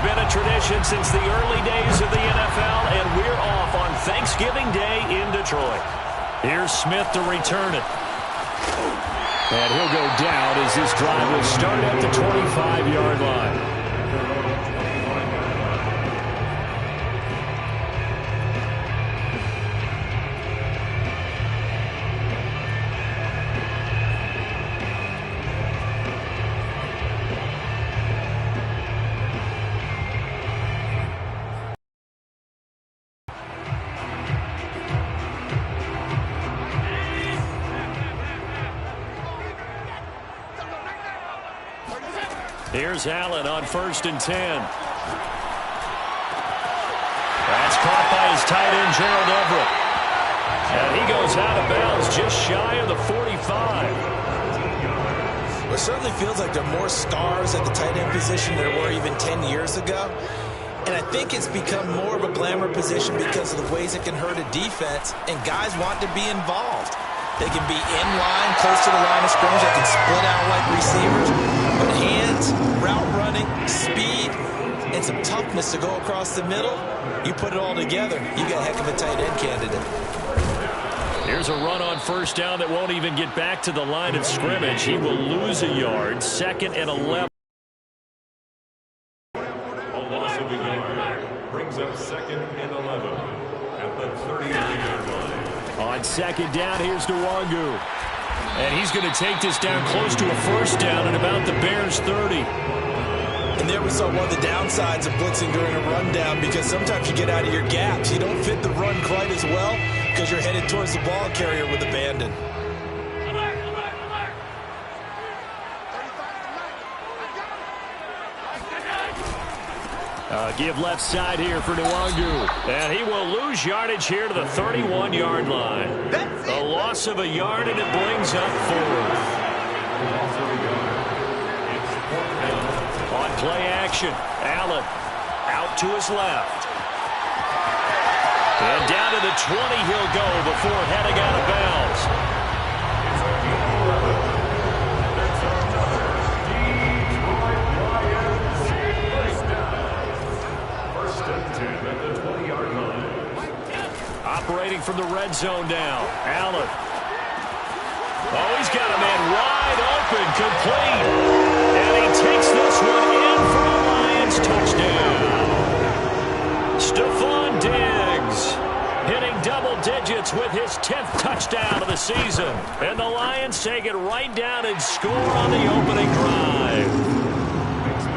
been a tradition since the early days of the NFL, and we're off on Thanksgiving Day in Detroit. Here's Smith to return it. And he'll go down as this drive will start at the 25-yard line. Here's Allen on 1st and 10. That's caught by his tight end, Gerald Everett. And he goes out of bounds just shy of the 45. Well, it certainly feels like there are more stars at the tight end position than there were even 10 years ago. And I think it's become more of a glamour position because of the ways it can hurt a defense, and guys want to be involved. They can be in line, close to the line of scrimmage. They can split out like receivers. But hands, route running, speed, and some toughness to go across the middle, you put it all together, you got a heck of a tight end candidate. Here's a run on 1st down that won't even get back to the line of scrimmage. He will lose a yard. 2nd and 11. A loss of a yard brings up 2nd and 11 at the 39-yard line. On 2nd down, here's Nwangu. And he's going to take this down close to a 1st down at about the Bears' 30. And there we saw one of the downsides of blitzing during a rundown, because sometimes you get out of your gaps. You don't fit the run quite as well because you're headed towards the ball carrier with abandon. Give left side here for Nwangu. And he will lose yardage here to the 31-yard line. A loss of a yard, and it brings up 4th. On play action, Allen out to his left. And down to the 20 he'll go before heading out of bounds. Operating from the red zone now. Allen. Oh, he's got a man wide open, complete. And he takes this one in for a Lions touchdown. Stephon Diggs hitting double digits with his 10th touchdown of the season. And the Lions take it right down and score on the opening drive.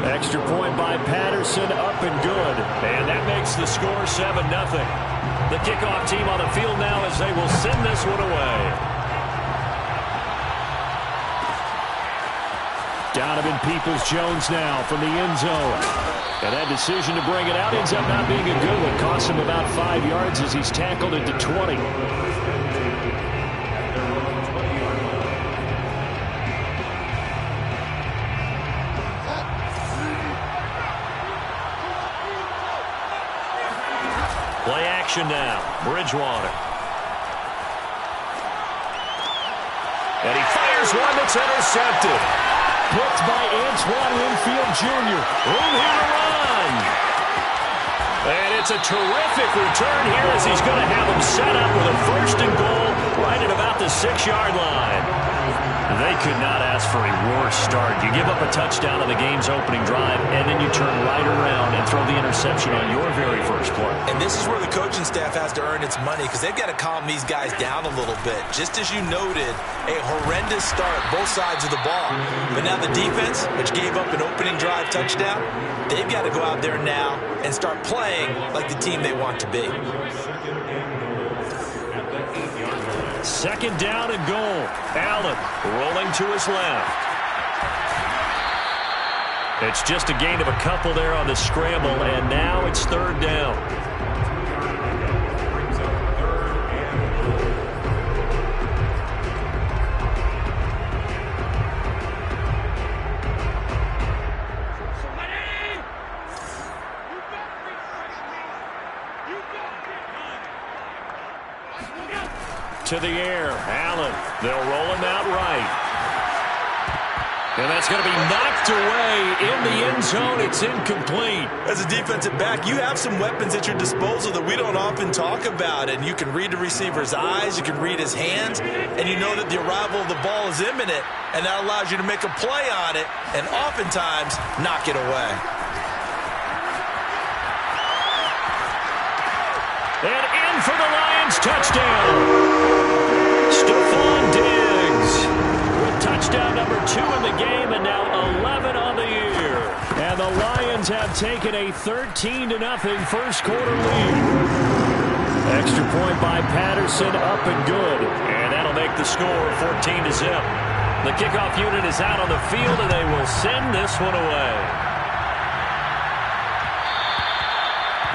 Extra point by Patterson, up and good. And that makes the score 7-0. The kickoff team on the field now as they will send this one away. Donovan Peoples-Jones now from the end zone. And that decision to bring it out ends up not being a good one. Costs him about 5 yards as he's tackled at the 20. Play action now. Bridgewater. And he fires one that's intercepted. Picked by Antoine Winfield Jr. Room here to run. And it's a terrific return here as he's going to have him set up with a 1st and goal right at about the 6-yard line. They could not ask for a worse start. You give up a touchdown on the game's opening drive, and then you turn right around and throw the interception on your very first play. And this is where the coaching staff has to earn its money, because they've got to calm these guys down a little bit. Just as you noted, a horrendous start, both sides of the ball. But now the defense, which gave up an opening drive touchdown, they've got to go out there now and start playing like the team they want to be. 2nd down and goal. Allen rolling to his left. It's just a gain of a couple there on the scramble, and now it's 3rd down. To the air, Allen. They'll roll him out right. And that's going to be knocked away in the end zone. It's incomplete. As a defensive back, you have some weapons at your disposal that we don't often talk about. And you can read the receiver's eyes, you can read his hands, and you know that the arrival of the ball is imminent. And that allows you to make a play on it and oftentimes knock it away. And in for the Lions touchdown. Stephon Diggs with touchdown number 2 in the game and now 11 on the year. And the Lions have taken a 13-0 first quarter lead. Extra point by Patterson, up and good. And that'll make the score 14-0. The kickoff unit is out on the field and they will send this one away.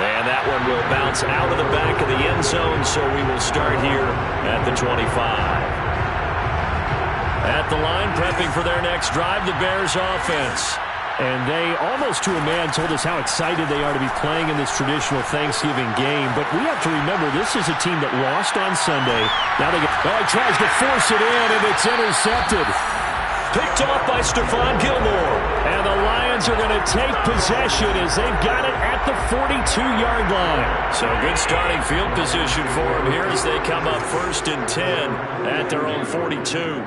And that one will bounce out of the back of the end zone, so we will start here at the 25. At the line, prepping for their next drive, the Bears offense. And they, almost to a man, told us how excited they are to be playing in this traditional Thanksgiving game. But we have to remember, this is a team that lost on Sunday. Now he tries to force it in, and it's intercepted. Picked off by Stephon Gilmore. And the Lions are going to take possession as they've got it at the 42-yard line. So good starting field position for them here as they come up 1st and 10 at their own 42.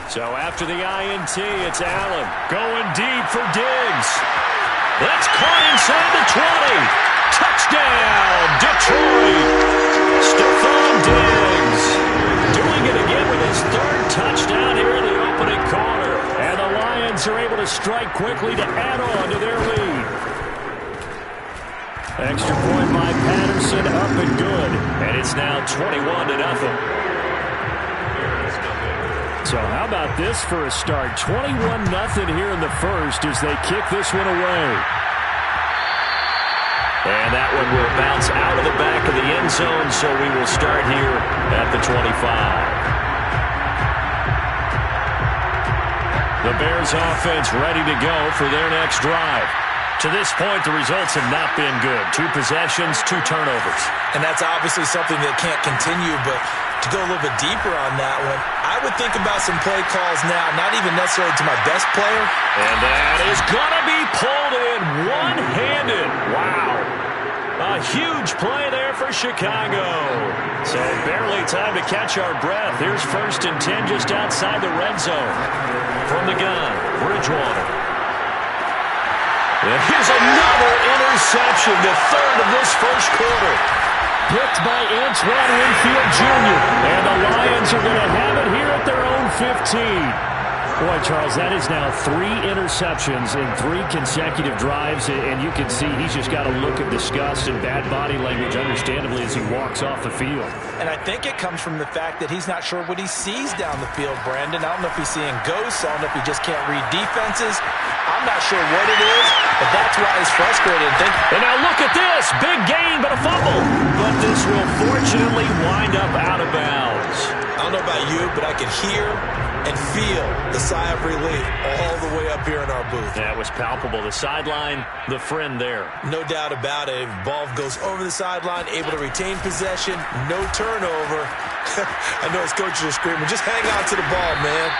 So after the INT, it's Allen going deep for Diggs. That's caught inside the 20. Touchdown, Detroit. Stephon Diggs doing it again with his 3rd touchdown here in the opening quarter. And the Lions are able to strike quickly to add on to their lead. Extra point by Patterson, up and good. And it's now 21-0. So how about this for a start? 21-0 here in the first as they kick this one away. And that one will bounce out of the back of the end zone, so we will start here at the 25. The Bears offense ready to go for their next drive. To this point, the results have not been good. 2 possessions, 2 turnovers. And that's obviously something that can't continue, but to go a little bit deeper on that one, I would think about some play calls now, not even necessarily to my best player. And that is going to be pulled in one-handed. Wow. A huge play there for Chicago. So barely time to catch our breath. Here's 1st and 10 just outside the red zone. From the gun, Bridgewater. And here's another interception, the 3rd of this first quarter. Picked by Antoine Winfield Jr. And the Lions are going to have it here at their own 15. Boy, Charles, that is now 3 interceptions in 3 consecutive drives, and you can see he's just got a look of disgust and bad body language, understandably, as he walks off the field. And I think it comes from the fact that he's not sure what he sees down the field, Brandon. I don't know if he's seeing ghosts. I don't know if he just can't read defenses. I'm not sure what it is, but that's why he's frustrated. And now look at this. Big gain, but a fumble. But this will fortunately wind up out of bounds. I don't know about you, but I can hear and feel the sigh of relief all the way up here in our booth. That was palpable. The sideline, the friend there. No doubt about it. Ball goes over the sideline, able to retain possession, no turnover. I know his coaches are screaming, just hang on to the ball, man.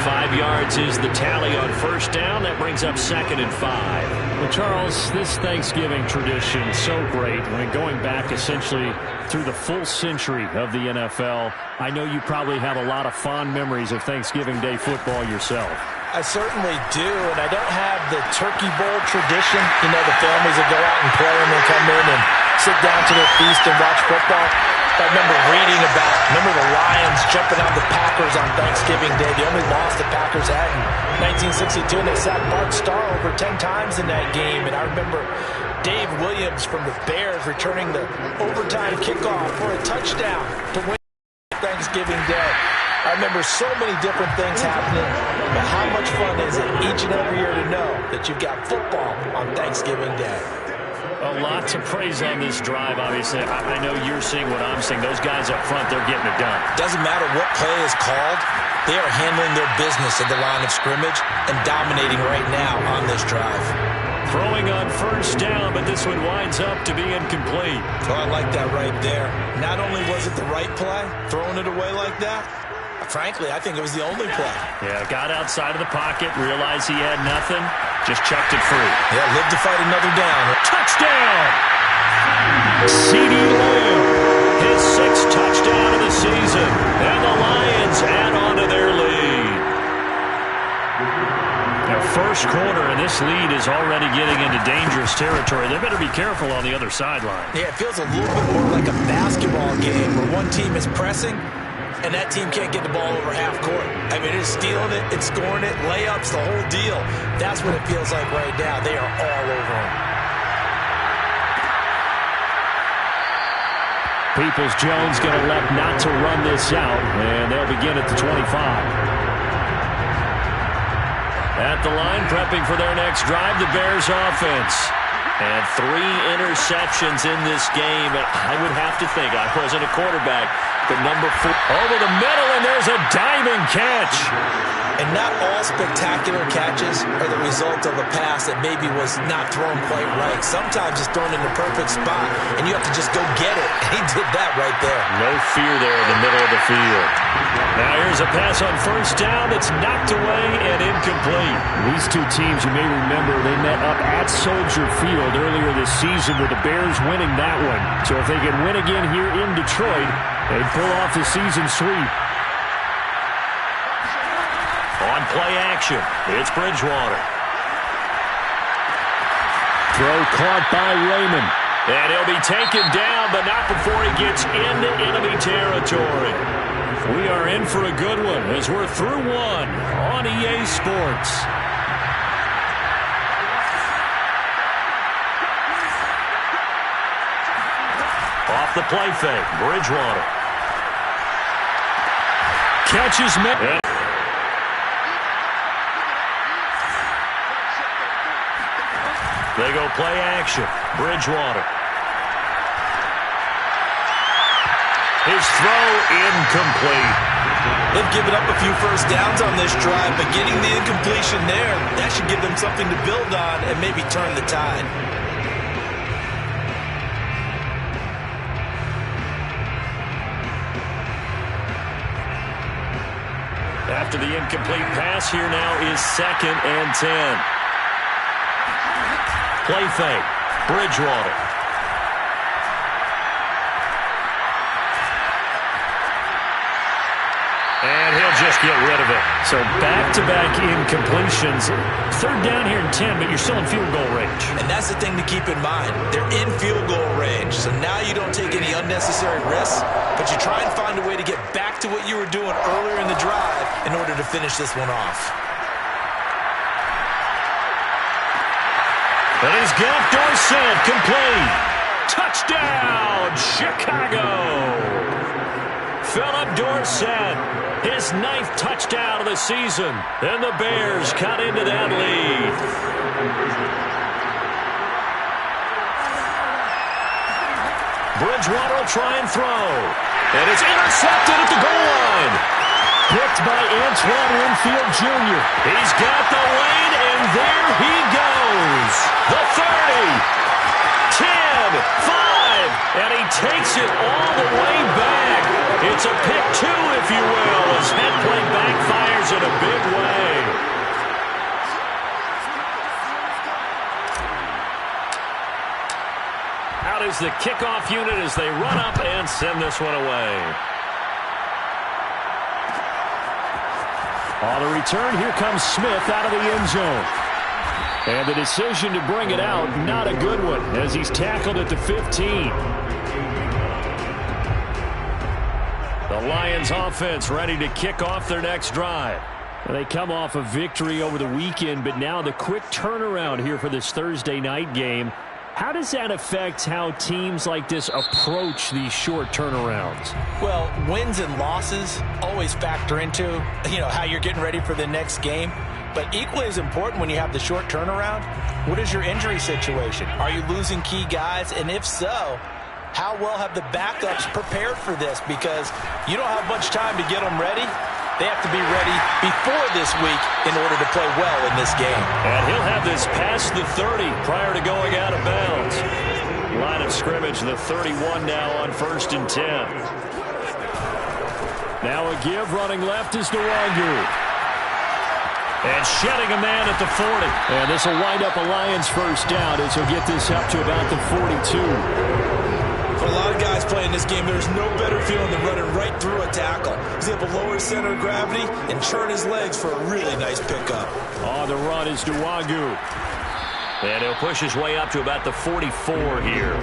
5 yards is the tally on 1st down. That brings up 2nd and 5. Well, Charles, this Thanksgiving tradition, so great. When going back essentially through the full century of the NFL, I know you probably have a lot of fond memories of Thanksgiving Day football yourself. I certainly do, and I don't have the turkey bowl tradition. You know, the families that go out and play and then come in and sit down to their feast and watch football. I remember reading about, the Lions jumping on the Packers on Thanksgiving Day. The only loss the Packers had in 1962, and they sacked Bart Starr over 10 times in that game. And I remember Dave Williams from the Bears returning the overtime kickoff for a touchdown to win Thanksgiving Day. I remember so many different things happening, but how much fun is it each and every year to know that you've got football on Thanksgiving Day? A lot to praise on this drive, obviously. I know you're seeing what I'm seeing. Those guys up front, they're getting it done. Doesn't matter what play is called. They are handling their business at the line of scrimmage and dominating right now on this drive. Throwing on 1st down, but this one winds up to be incomplete. Oh, I like that right there. Not only was it the right play, throwing it away like that, Frankly, I think it was the only play. Yeah, got outside of the pocket, realized he had nothing, just chucked it free. Yeah, lived to fight another down. Touchdown! CeeDee Lamb, his 6th touchdown of the season, and the Lions add on to their lead. Their first quarter, and this lead is already getting into dangerous territory. They better be careful on the other sideline. Yeah, it feels a little bit more like a basketball game where one team is pressing and that team can't get the ball over half court. I mean, it's stealing it, it's scoring it, layups, the whole deal. That's what it feels like right now. They are all over them. Peoples-Jones going to elect not to run this out, and they'll begin at the 25. At the line, prepping for their next drive, the Bears offense. And 3 interceptions in this game. I would have to think, I wasn't a quarterback, but number 4 over the middle, and there's a diving catch. And not all spectacular catches are the result of a pass that maybe was not thrown quite right. Sometimes it's thrown in the perfect spot, and you have to just go get it. And he did that right there. No fear there in the middle of the field. Now here's a pass on first down that's knocked away and incomplete. These two teams, you may remember, they met up at Soldier Field earlier this season with the Bears winning that one. So if they can win again here in Detroit, they'd pull off the season sweep. On play action, it's Bridgewater. Throw caught by Raymond. And he'll be taken down, but not before he gets into enemy territory. We are in for a good one as we're through one on EA Sports. Off the play fake, Bridgewater. Catches me. They go play action. Bridgewater. His throw incomplete. They've given up a few first downs on this drive, but getting the incompletion there, that should give them something to build on and maybe turn the tide. After the incomplete pass, here now is 2nd and 10. Play fake. Bridgewater. And he'll just get rid of it. So back-to-back incompletions. 3rd down here in 10, but you're still in field goal range. And that's the thing to keep in mind. They're in field goal range. So now you don't take any unnecessary risks, but you try and find a way to get back to what you were doing earlier in the drive in order to finish this one off. And he's got Dorsett complete. Touchdown, Chicago. Philip Dorsett, his 9th touchdown of the season. And the Bears cut into that lead. Bridgewater will try and throw. And it's intercepted at the goal line. Picked by Antoine Winfield Jr. He's got the lane, and there he goes. The 30, 10, 5, and he takes it all the way back. It's a pick 2, if you will, as head play backfires in a big way. Out is the kickoff unit as they run up and send this one away. On the return, here comes Smith out of the end zone. And the decision to bring it out, not a good one, as he's tackled at the 15. The Lions offense ready to kick off their next drive. They come off a victory over the weekend, but now the quick turnaround here for this Thursday night game. How does that affect how teams like this approach these short turnarounds? Well, wins and losses always factor into, how you're getting ready for the next game. But equally as important when you have the short turnaround, what is your injury situation? Are you losing key guys? And if so, how well have the backups prepared for this? Because you don't have much time to get them ready. They have to be ready before this week in order to play well in this game. And he'll have this past the 30 prior to going out of bounds. Line of scrimmage, the 31 now on 1st and 10. Now a give running left is Nwangu. And shedding a man at the 40. And this will wind up a Lions first down as he'll get this up to about the 42. For a lot of guys playing this game, there's no better feeling than running right through a tackle. He's able to lower his center of gravity and churn his legs for a really nice pickup. On the run is Nwangu. And he'll push his way up to about the 44 here.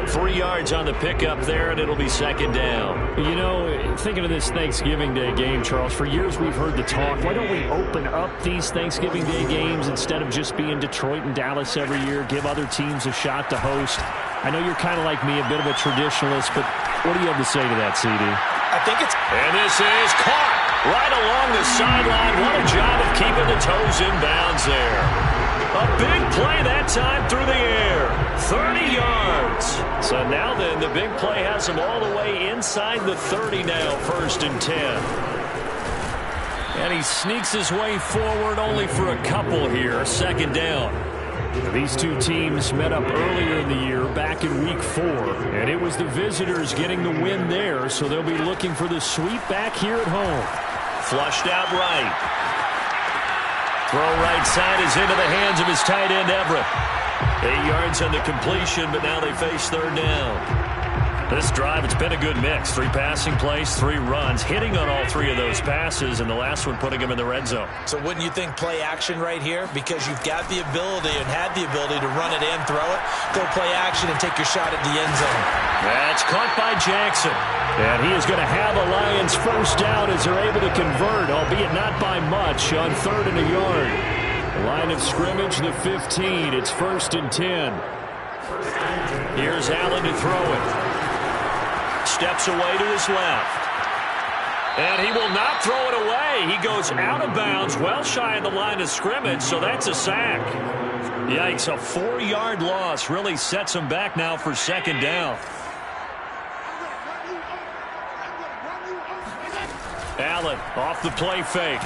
3 yards on the pickup there, and it'll be second down. You know, thinking of this Thanksgiving Day game, Charles, for years we've heard the talk, why don't we open up these Thanksgiving Day games instead of just being Detroit and Dallas every year, give other teams a shot to host? I know you're kind of like me, a bit of a traditionalist, but what do you have to say to that, CD? I think it's... And this is caught right along the sideline. What a job of keeping the toes in bounds there. A big play that time through the air. 30 yards. So now then, the big play has him all the way inside the 30 now, 1st and 10. And he sneaks his way forward only for a couple here, 2nd down. These two teams met up earlier in the year, back in week 4, and it was the visitors getting the win there, so they'll be looking for the sweep back here at home. Flushed out right. Throw right side is into the hands of his tight end, Everett. 8 yards on the completion, but now they face 3rd down. This drive, it's been a good mix. 3 passing plays, 3 runs, hitting on all 3 of those passes, and the last one putting him in the red zone. So wouldn't you think play action right here? Because you've got the ability and had the ability to run it and throw it. Go play action and take your shot at the end zone. That's caught by Jackson. And he is going to have a Lions first down as they're able to convert, albeit not by much, on 3rd and a yard. The line of scrimmage, the 15. It's 1st and 10. Here's Allen to throw it. Steps away to his left. And he will not throw it away. He goes out of bounds, well shy of the line of scrimmage, so that's a sack. Yikes, a 4-yard loss really sets him back now for 2nd down. Allen off the play fake.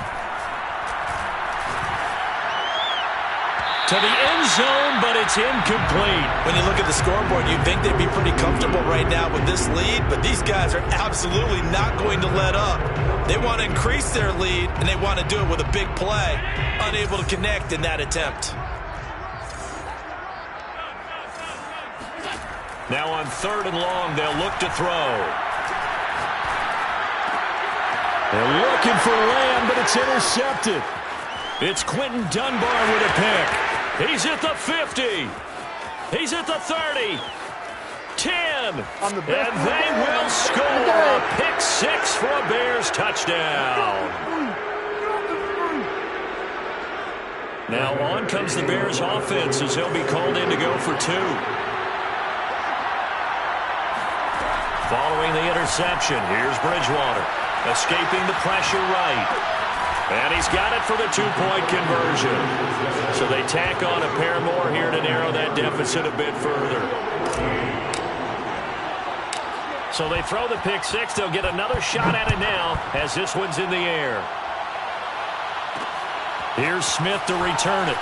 To the end zone, but it's incomplete. When you look at the scoreboard, you'd think they'd be pretty comfortable right now with this lead, but these guys are absolutely not going to let up. They want to increase their lead, and they want to do it with a big play. Unable to connect in that attempt. Now on 3rd and long, they'll look to throw. They're looking for Lamb, but it's intercepted. It's Quentin Dunbar with a pick. He's at the 50. He's at the 30. 10. And they will score a pick 6 for a Bears touchdown. Now on comes the Bears offense as he'll be called in to go for 2. Following the interception, here's Bridgewater. Escaping the pressure right. And he's got it for the 2-point conversion. So they tack on a pair more here to narrow that deficit a bit further. So they throw the pick 6. They'll get another shot at it now as this one's in the air. Here's Smith to return it.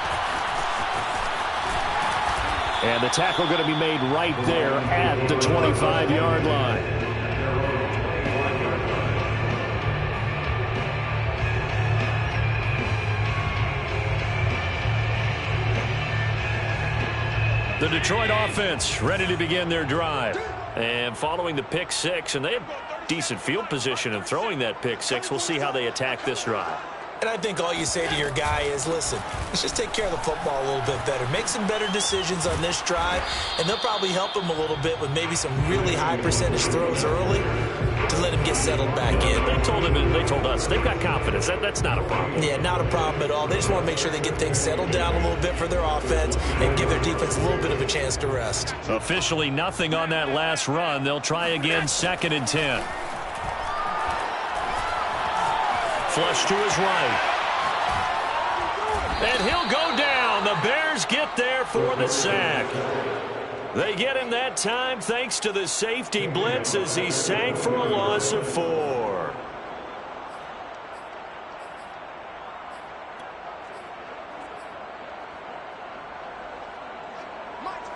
And the tackle going to be made right there at the 25-yard line. The Detroit offense ready to begin their drive. And following the pick 6, and they have decent field position in throwing that pick 6. We'll see how they attack this drive. And I think all you say to your guy is, listen, let's just take care of the football a little bit better. Make some better decisions on this drive, and they'll probably help him a little bit with maybe some really high percentage throws early to let him get settled back in. They told him, and they told us, they've got confidence. That's not a problem. Yeah, not a problem at all. They just want to make sure they get things settled down a little bit for their offense and give their defense a little bit of a chance to rest. Officially nothing on that last run. They'll try again 2nd and 10. Flush to his right. And he'll go down. The Bears get there for the sack. They get him that time thanks to the safety blitz as he sank for a loss of 4.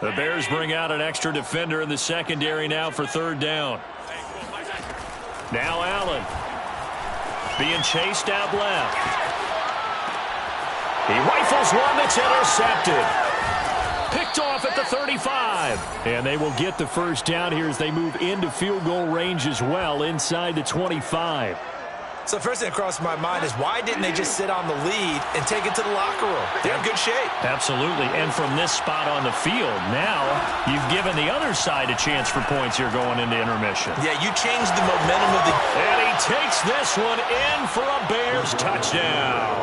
The Bears bring out an extra defender in the secondary now for 3rd down. Now Allen. being chased out left. He rifles one that's intercepted. Picked off at the 35. And they will get the first down here as they move into field goal range as well inside the 25. So the first thing that crossed my mind is why didn't they just sit on the lead and take it to the locker room? They're in good shape. Absolutely. And from this spot on the field, now you've given the other side a chance for points here going into intermission. Yeah, you changed the momentum of the... And he takes this one in for a Bears touchdown.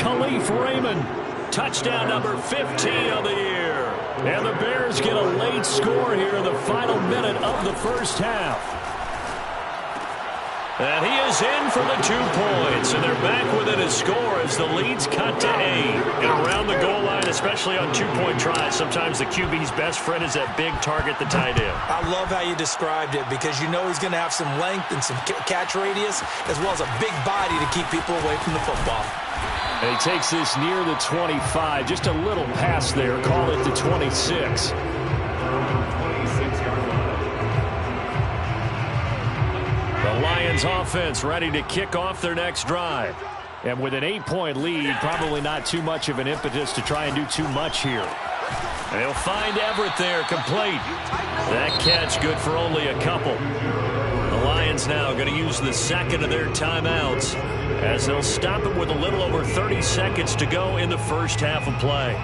Khalif Raymond, touchdown number 15 of the year. And the Bears get a late score here in the final minute of the first half. And he is in for the 2 points, and they're back within a score as the lead's cut to 8. And around the goal line, especially on 2-point tries, sometimes the QB's best friend is that big target, the tight end. I love how you described it because you know he's going to have some length and some catch radius as well as a big body to keep people away from the football. And he takes this near the 25, just a little pass there, call it the 26. The Lions offense ready to kick off their next drive. And with an 8-point lead, probably not too much of an impetus to try and do too much here. And he'll find Everett there, complete. That catch good for only a couple. The Lions now going to use the second of their timeouts as they'll stop it with a little over 30 seconds to go in the first half of play.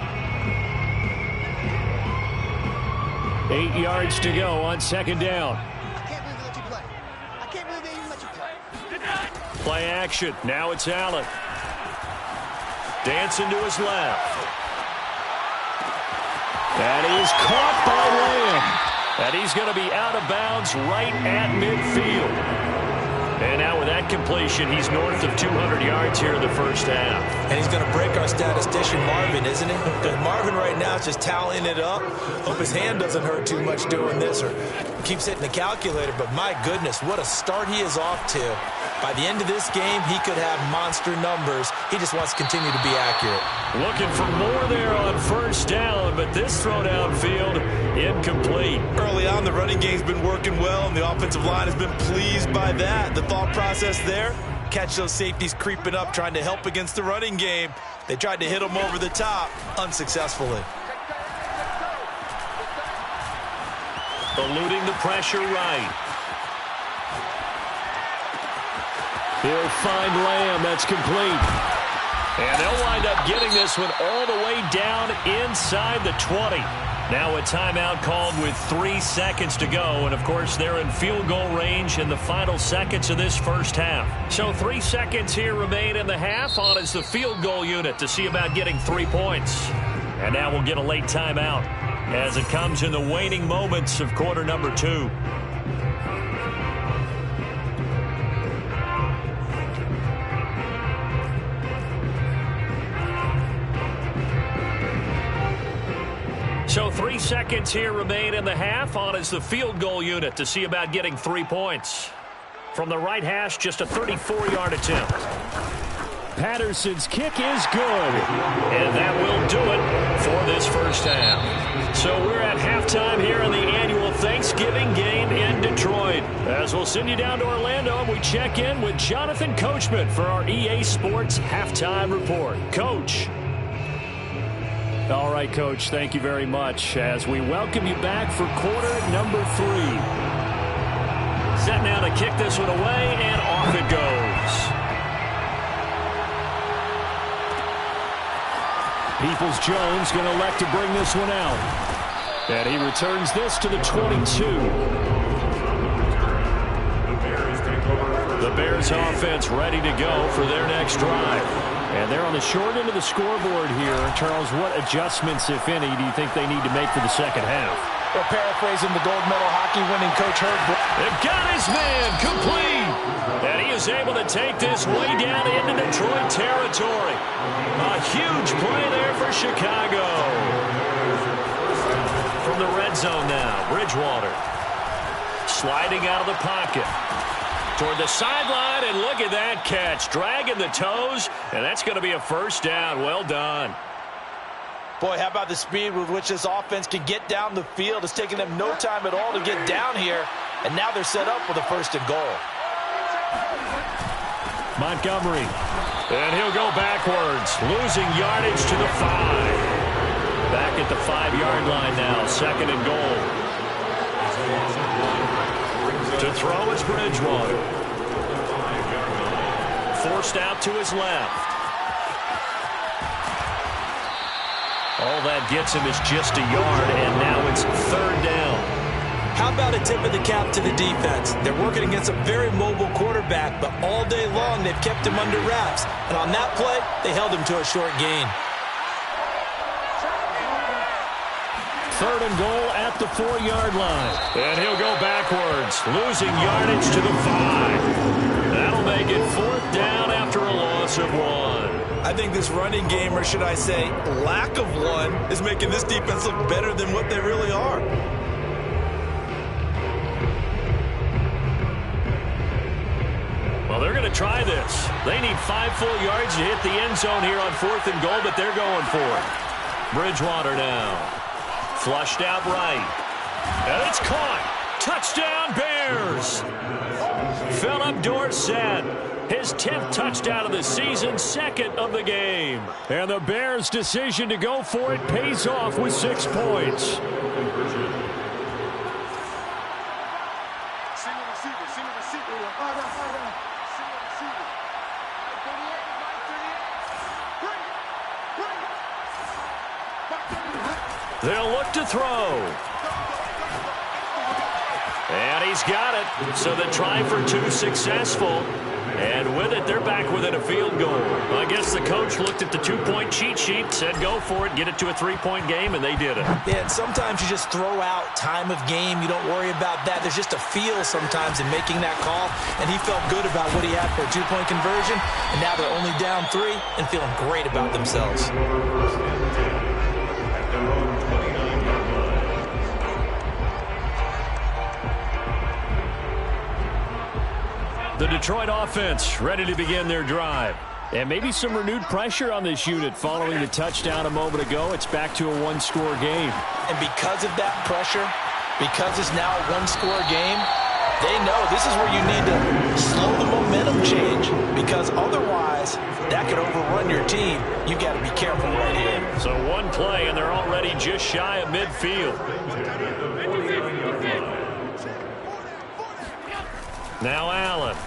8 yards to go on second down. Play action. Now it's Allen. Dancing to his left. And he is caught by Lamb. And he's going to be out of bounds right at midfield. And now with that completion, he's north of 200 yards here in the first half. And he's going to break our statistician Marvin, isn't he? Because Marvin right now is just tallying it up. Hope his hand doesn't hurt too much doing this or keeps hitting the calculator. But my goodness, what a start he is off to. By the end of this game, he could have monster numbers. He just wants to continue to be accurate. Looking for more there on first down, but this throw downfield incomplete. Early on, the running game's been working well, and the offensive line has been pleased by that. The thought process there, catch those safeties creeping up, trying to help against the running game. They tried to hit them over the top, unsuccessfully. Eluding the pressure right. He'll find Lamb. That's complete. And they'll wind up getting this one all the way down inside the 20. Now a timeout called with 3 seconds to go. And, of course, they're in field goal range in the final seconds of this first half. So 3 seconds here remain in the half on as the field goal unit to see about getting 3 points. And now we'll get a late timeout as it comes in the waning moments of quarter number 2. So 3 seconds here remain in the half on as the field goal unit to see about getting 3 points. From the right hash, just a 34-yard attempt. Patterson's kick is good. And that will do it for this first half. So we're at halftime here in the annual Thanksgiving game in Detroit. As we'll send you down to Orlando, we check in with Jonathan Coachman for our EA Sports Halftime Report. Coach. All right, Coach, thank you very much as we welcome you back for quarter number 3. Set now to kick this one away, and off it goes. Peoples-Jones going to elect to bring this one out. And he returns this to the 22. The Bears offense ready to go for their next drive. And they're on the short end of the scoreboard here. Charles, what adjustments, if any, do you think they need to make for the second half? Well, paraphrasing the gold medal hockey winning coach Herb. They've got his man complete. And he is able to take this way down into Detroit territory. A huge play there for Chicago. From the red zone now, Bridgewater. Sliding out of the pocket. Toward the sideline, and look at that catch. Dragging the toes, and that's going to be a first down. Well done. Boy, how about the speed with which this offense can get down the field? It's taking them no time at all to get down here, and now they're set up with a first and goal. Montgomery. And he'll go backwards, losing yardage to the 5. Back at the 5-yard line now, 2nd and goal. To throw is Bridgewater. Forced out to his left. All that gets him is just a yard, and now it's 3rd down. How about a tip of the cap to the defense? They're working against a very mobile quarterback, but all day long they've kept him under wraps. And on that play, they held him to a short gain. 3rd and goal at the 4-yard line. And he'll go backwards, losing yardage to the 5. That'll make it 4th down after a loss of 1. I think this running game, or should I say lack of one, is making this defense look better than what they really are. Well, they're going to try this. They need 5 full yards to hit the end zone here on 4th and goal, but they're going for it. Bridgewater now. Flushed out right. And it's caught. Touchdown, Bears. Philip Dorsett. His 10th touchdown of the season, 2nd of the game. And the Bears' decision to go for it pays off with 6 points. They'll look to throw. And he's got it. So the try for 2 successful. And with it, they're back within a field goal. I guess the coach looked at the 2-point cheat sheet, said go for it, get it to a 3-point game, and they did it. Yeah, and sometimes you just throw out time of game. You don't worry about that. There's just a feel sometimes in making that call. And he felt good about what he had for a 2-point conversion. And now they're only down 3 and feeling great about themselves. The Detroit offense ready to begin their drive. And maybe some renewed pressure on this unit following the touchdown a moment ago. It's back to a 1-score game. And because of that pressure, because it's now a 1-score game, they know this is where you need to slow the momentum change, because otherwise that could overrun your team. You've got to be careful right here. So 1 play, and they're already just shy of midfield. Now Allen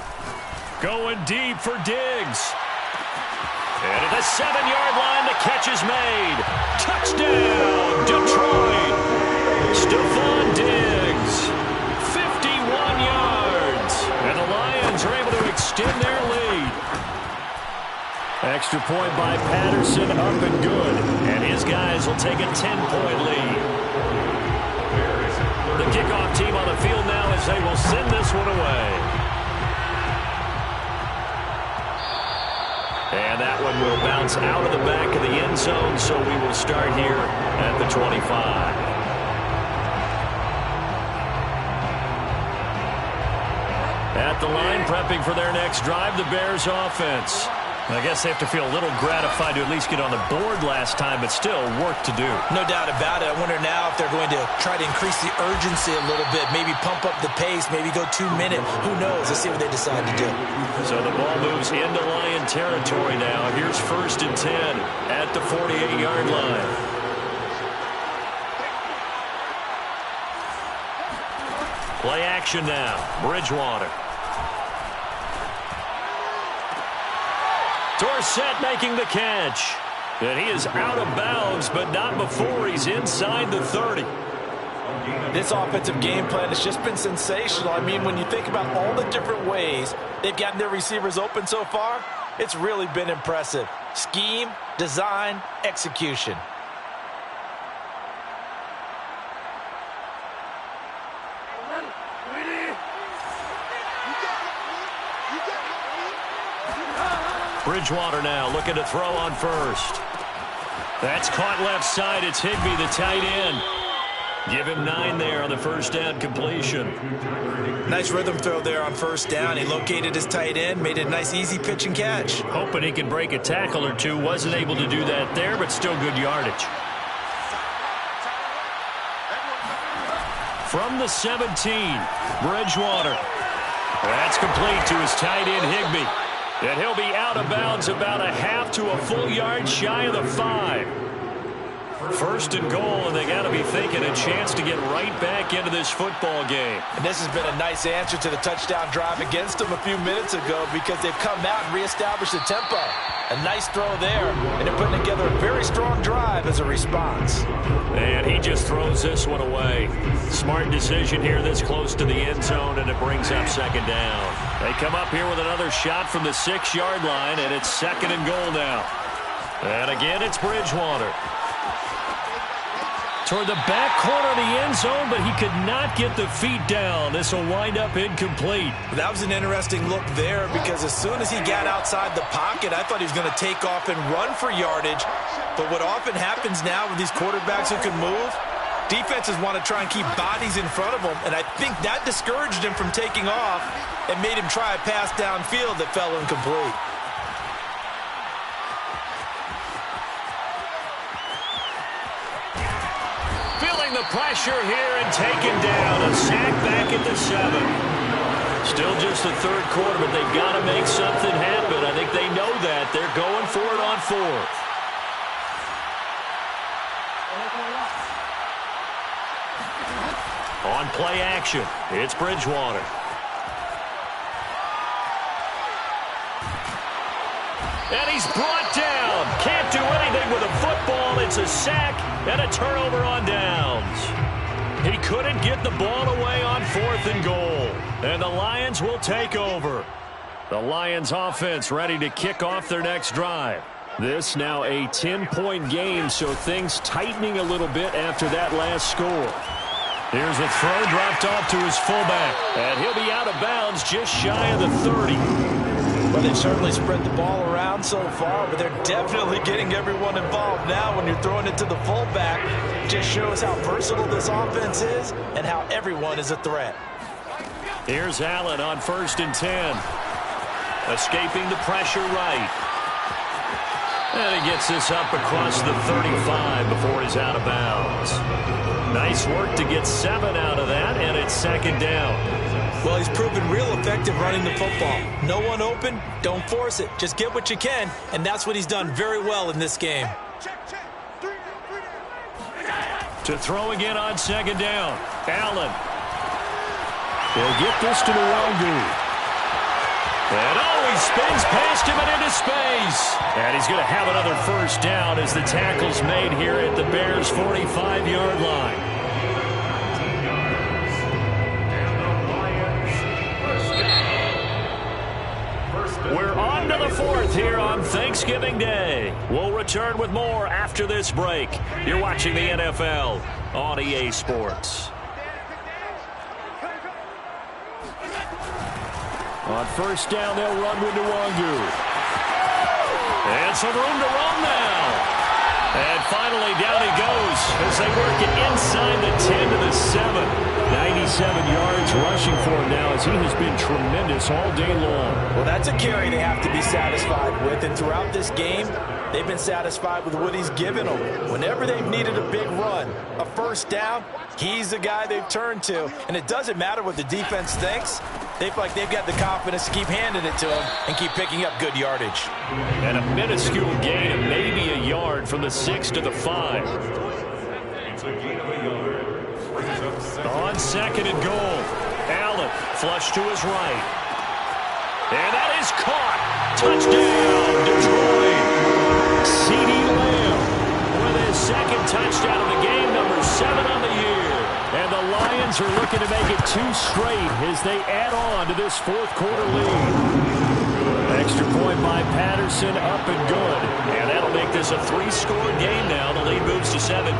going deep for Diggs. And at the 7-yard line, the catch is made. Touchdown, Detroit. Stephon Diggs, 51 yards. And the Lions are able to extend their lead. Extra point by Patterson, up and good. And his guys will take a 10-point lead. The kickoff team on the field now as they will send this one away. And that one will bounce out of the back of the end zone, so we will start here at the 25. At the line, prepping for their next drive, the Bears offense. I guess they have to feel a little gratified to at least get on the board last time, but still work to do. No doubt about it. I wonder now if they're going to try to increase the urgency a little bit, maybe pump up the pace, maybe go 2-minute. Who knows? Let's see what they decide to do. So the ball moves into Lion territory now. Here's 1st and 10 at the 48-yard line. Play action now. Bridgewater. Dorsett making the catch. And he is out of bounds, but not before he's inside the 30. This offensive game plan has just been sensational. I mean, when you think about all the different ways they've gotten their receivers open so far, it's really been impressive. Scheme, design, execution. Bridgewater now looking to throw on 1st. That's caught left side. It's Higbee, the tight end. Give him 9 there on the 1st down completion. Nice rhythm throw there on 1st down. He located his tight end, made it a nice easy pitch and catch. Hoping he can break a tackle or two. Wasn't able to do that there, but still good yardage. From the 17, Bridgewater. That's complete to his tight end, Higbee. And he'll be out of bounds about a half to a full yard shy of the 5. First and goal, and they got to be thinking a chance to get right back into this football game. And this has been a nice answer to the touchdown drive against them a few minutes ago because they've come out and reestablished the tempo. A nice throw there, and they're putting together a very strong drive as a response. And he just throws this one away. Smart decision here this close to the end zone, and it brings up second down. They come up here with another shot from the 6-yard line, and it's second and goal now. And again, it's Bridgewater. Toward the back corner of the end zone, but he could not get the feet down. This will wind up incomplete. That was an interesting look there because as soon as he got outside the pocket, I thought he was going to take off and run for yardage. But what often happens now with these quarterbacks who can move, defenses want to try and keep bodies in front of them, and I think that discouraged him from taking off and made him try a pass downfield that fell incomplete. The pressure here and taken down. A sack back at the 7. Still just the third quarter, but they've got to make something happen. I think they know that. They're going for it on 4th. On play action, it's Bridgewater. And he's brought down. Can't do anything with a football. It's a sack and a turnover on downs. He couldn't get the ball away on 4th and goal. And the Lions will take over. The Lions offense ready to kick off their next drive. This now a 10-point game, so things tightening a little bit after that last score. Here's a throw dropped off to his fullback. And he'll be out of bounds just shy of the 30. Well, they've certainly spread the ball around so far, but they're definitely getting everyone involved now when you're throwing it to the fullback. Just shows how versatile this offense is and how everyone is a threat. Here's Allen on 1st and 10. Escaping the pressure right. And he gets this up across the 35 before he's out of bounds. Nice work to get 7 out of that, and it's second down. Well, he's proven real effective running the football. No one open, don't force it. Just get what you can, and that's what he's done very well in this game. To throw again on second down. Allen. They'll get this to Nwangu. And he spins past him and into space. And he's going to have another first down as the tackle's made here at the Bears' 45-yard line. We're on to the 4th here on Thanksgiving Day. We'll return with more after this break. You're watching the NFL on EA Sports. On first down, they'll run with Nwangu. And some room to run now. And finally, down he goes as they work it inside the 10 to the 7. 97 yards rushing for him now as he has been tremendous all day long. Well, that's a carry they have to be satisfied with. And throughout this game, they've been satisfied with what he's given them. Whenever they've needed a big run, a first down, he's the guy they've turned to. And it doesn't matter what the defense thinks. They feel like they've got the confidence to keep handing it to him and keep picking up good yardage. And a minuscule gain of maybe a yard from the 6 to the 5. It's a gain of a yard. On second and goal. Allen flush to his right. And that is caught. Touchdown, Detroit. CeeDee Lamb with his second touchdown of the game, number 7 on the year. And the Lions are looking to make it 2 straight as they add on to this 4th quarter lead. Extra point by Patterson, up and good. And that'll make this a 3-score game now. The lead moves to 17.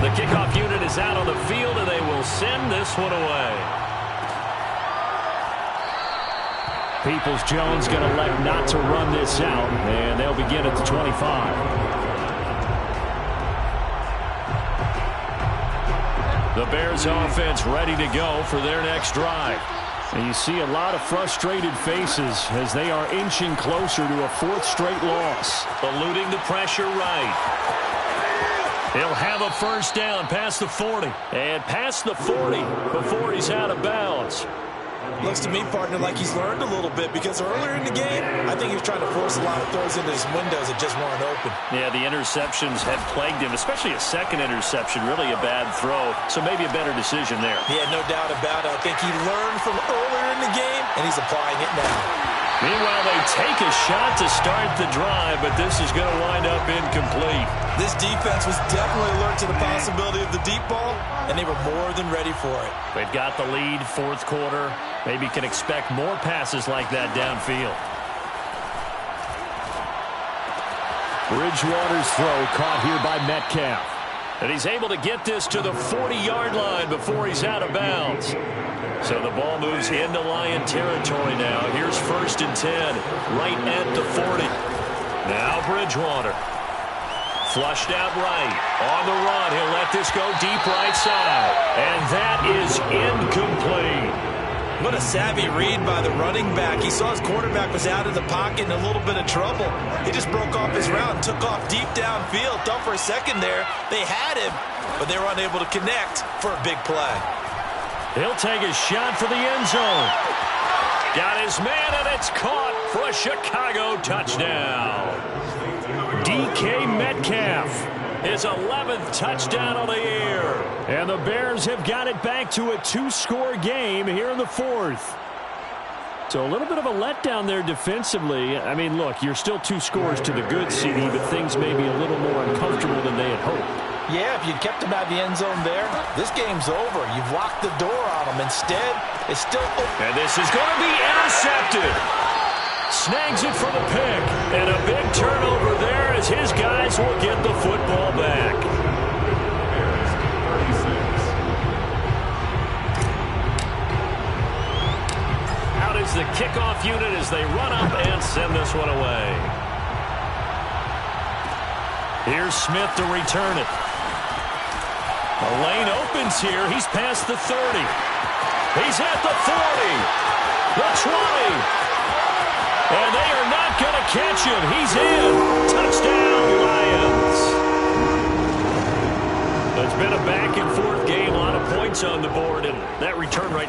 The kickoff unit is out on the field, and they will send this one away. Peoples-Jones going to elect not to run this out, and they'll begin at the 25. The Bears offense ready to go for their next drive. And you see a lot of frustrated faces as they are inching closer to a 4th straight loss. Eluding the pressure right. He'll have a first down past the 40. And past the 40 before he's out of bounds. Looks to me, partner, like he's learned a little bit, because earlier in the game, I think he was trying to force a lot of throws into his windows that just weren't open. Yeah, the interceptions had plagued him, especially a second interception, really a bad throw. So maybe a better decision there. Yeah, no doubt about it. I think he learned from earlier in the game, and he's applying it now. Meanwhile, they take a shot to start the drive, but this is going to wind up incomplete. This defense was definitely alert to the possibility of the deep ball, and they were more than ready for it. They've got the lead, fourth quarter. Maybe can expect more passes like that downfield. Bridgewater's throw caught here by Metcalf. And he's able to get this to the 40-yard line before he's out of bounds. So the ball moves into Lion territory now. Here's 1st and 10, right at the 40. Now Bridgewater. Flushed out right. On the run, he'll let this go deep right side. And that is incomplete. What a savvy read by the running back. He saw his quarterback was out of the pocket in a little bit of trouble. He just broke off his route and took off deep downfield. Thought for a second there they had him, but they were unable to connect for a big play. He'll take a shot for the end zone. Got his man, and it's caught for a Chicago touchdown. DK Metcalf, his 11th touchdown of the year. And the Bears have got it back to a 2-score game here in the 4th. So a little bit of a letdown there defensively. I mean, look, you're still 2 scores to the good, CD, but things may be a little more uncomfortable than they had hoped. Yeah, if you'd kept him out of the end zone there, this game's over. You've locked the door on him. Instead, it's still open. And this is going to be intercepted. Snags it for the pick. And a big turnover there as his guys will get the football back. Out is the kickoff unit as they run up and send this one away. Here's Smith to return it. The lane opens here. He's past the 30. He's at the 40. The 20. And they are not going to catch him. He's in. Touchdown, Lions. It's been a back-and-forth game. A lot of points on the board. And that return right